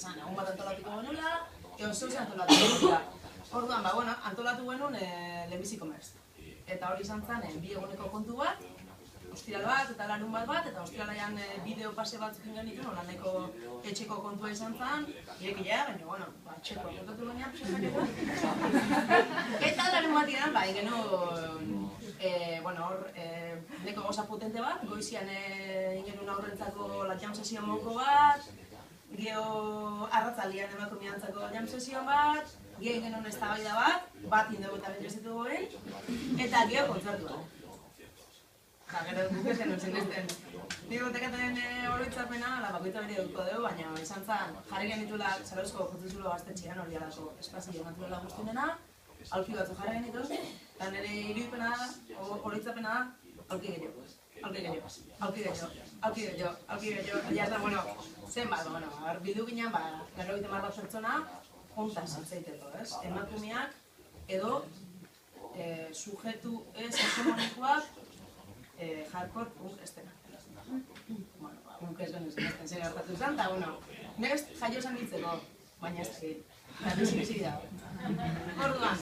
esan, egun bat antolatuko genuela, edo zeu zen antolatuko genuela. Orduan, antolatu genuen lehenbizi komerz. Eta hori izan zen, bi eguneko kontu bat, ostiral bat eta larun bat, eta ostiralaian bideo pase batzuk genituen, holaneko etxeko kontua izan zen, irekilea, baina, etxeko kontatu genean, eta larun bat iran, hor, neko goza potente bat, goizian ingenun aurrentzako jam sesio moko bat, geho arratzaldian emakumeantzako jam sesio bat, geho ingenun eztabaida bat indego eta bentezitu goen, eta geho kontzertu bat. Gero guk ez genuen zinezten. Nik gotekaten oroitzapena, bakoitza bere duko dugu, baina izan zen, jarri genitula Zarauzko Jotzezulo gaztetxean hori alako espazio naturala guztienena, aulki batzu jarri genitu, eta nire irudipena da, oroitzapena da, aulki gehiago. Zenbat, bildu ginen, gero egiten bat pertsona, hontaz atzaiteko, ez? Emakumeak edo sujetu ez hegemonikoak hardcore punk estena. Guk ez genuen zinezten zer hartatu zen, eta next jaio zen ditzeko, baina ez dakit. Eta bizi dago. Orduan,